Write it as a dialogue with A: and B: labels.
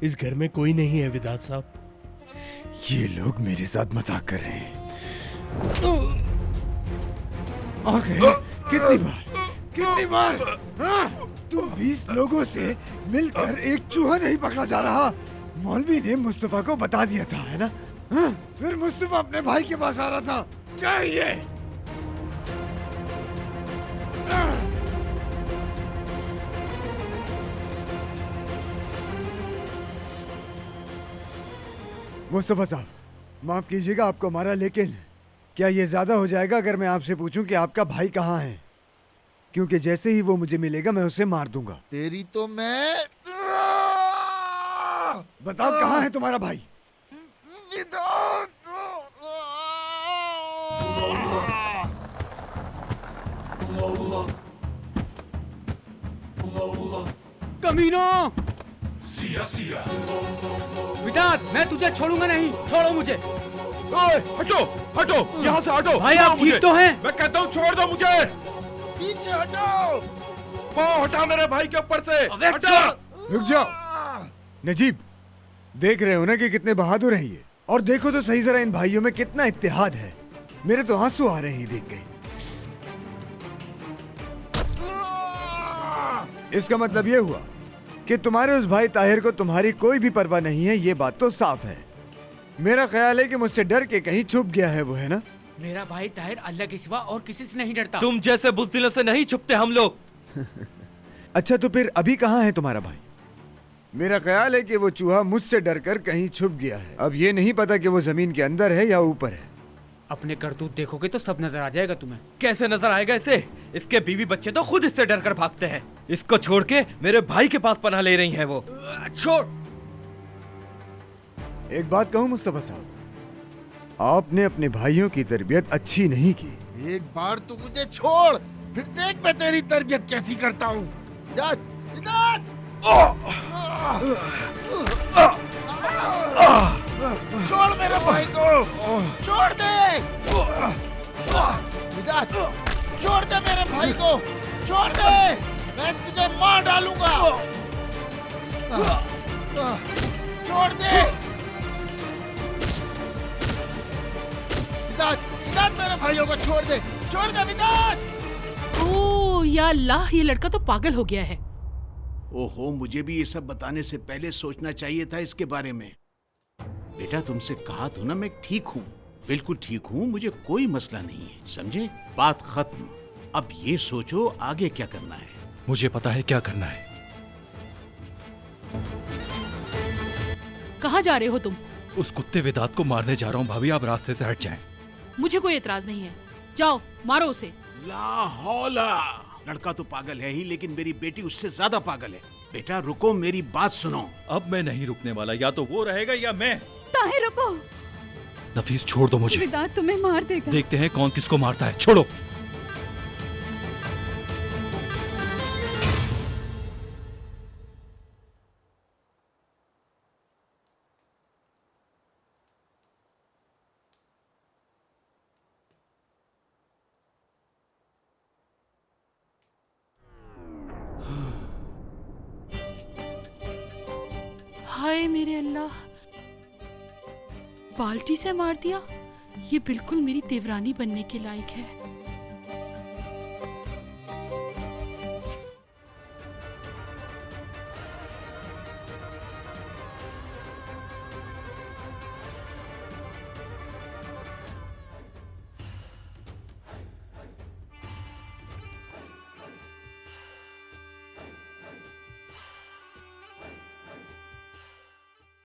A: इस घर में कोई नहीं है विधात साहब।
B: ये लोग मेरे साथ मजाक कर रहे हैं। आखिर कितनी बार हाँ? तुम 20 लोगों से मिलकर एक चूहा नहीं पकड़ा जा रहा। मौलवी ने मुस्तफा को बता दिया था, है ना? हाँ? फिर मुस्तफा अपने भाई के पास आ रहा था। क्या है ये? मुस्तफा साहब, माफ कीजिएगा आपको मारा, लेकिन क्या ये ज्यादा हो जाएगा अगर मैं आपसे पूछूं कि आपका भाई कहाँ है? क्योंकि जैसे ही वो मुझे मिलेगा मैं उसे मार दूंगा।
C: तेरी तो मैं
B: बताओ कहाँ है तुम्हारा भाई?
D: कमीनो! विदात, मैं तुझे छोड़ूंगा नहीं। छोड़ो मुझे।
E: ओए, हटो हटो यहाँ से हटो।
D: भाई आप ठीक तो हैं?
E: मैं कहता हूँ छोड़ दो मुझे।
C: पीछे हटो।
E: पाँव हटा मेरे भाई के ऊपर से। हटा।
B: रुक जाओ। नजीब, देख रहे हो ना कि कितने बहादुर हैं ये? और देखो तो सही जरा इन भाइयों में कितना इत्तेहाद है। मेरे तो आंसू आ रहे हैं देख के। इसका मतलब ये हुआ कि तुम्हारे उस भाई ताहिर को तुम्हारी कोई भी परवाह नहीं है। ये बात तो साफ है। मेरा ख्याल है कि मुझसे डर के कहीं छुप गया है वो, है ना?
D: मेरा भाई ताहिर अल्लाह के सिवा और किसी से नहीं डरता।
F: तुम जैसे बुज़दिलों से नहीं छुपते हम लोग।
B: अच्छा, तो फिर अभी कहाँ है तुम्हारा भाई? मेरा ख्याल है कि वो चूहा मुझसे डरकर कहीं छुप गया है। अब ये नहीं पता कि वो जमीन के अंदर है या ऊपर है।
D: अपने करतूत देखोगे तो सब नजर आ जाएगा तुम्हें।
F: कैसे नजर आएगा इसे? इसके बीवी बच्चे तो खुद इससे डरकर भागते हैं। इसको छोड़ के मेरे भाई के पास पनाह ले रही हैं वो। छोड़।
B: एक बात कहूं मुस्तफा साहब, आपने अपने भाइयों की तरबियत अच्छी नहीं की।
C: एक बार तू मुझे छोड़, फिर देख मैं तेरी तरबियत कैसी करता हूँ। छोड़ मेरे भाई को, छोड़ दे। छोड़ दे मेरे भाई को, छोड़ दे। मैं तुझे मार डालूंगा। छोड़ दे। विदात, मेरे भाइयों को छोड़ दे, छोड़ दे विदात।
G: ओह या अल्लाह, ये लड़का तो पागल हो गया है।
H: ओहो, मुझे भी ये सब बताने से पहले सोचना चाहिए था इसके बारे में। बेटा, तुमसे कहा तो ना मैं ठीक हूँ, बिल्कुल ठीक हूँ, मुझे कोई मसला नहीं है, समझे? बात खत्म। अब ये सोचो आगे क्या करना है।
I: मुझे पता है क्या करना है।
G: कहाँ जा रहे हो तुम?
I: उस कुत्ते विदात को मारने जा रहा हूँ भाभी, आप रास्ते से हट जाएं।
G: मुझे कोई एतराज नहीं है, जाओ मारो उसे।
H: ला हौला, लड़का तो पागल है ही, लेकिन मेरी बेटी उससे ज्यादा पागल है। बेटा रुको, मेरी बात सुनो।
I: अब मैं नहीं रुकने वाला, या तो वो रहेगा या मैं।
J: ताहिर रुको।
I: नफीस छोड़ दो मुझे।
J: विदात तुम्हें मार देगा।
I: देखते हैं कौन किसको मारता है। छोड़ो।
G: हाय मेरे अल्लाह, बाल्टी से मार दिया। ये बिल्कुल मेरी देवरानी बनने के लायक है।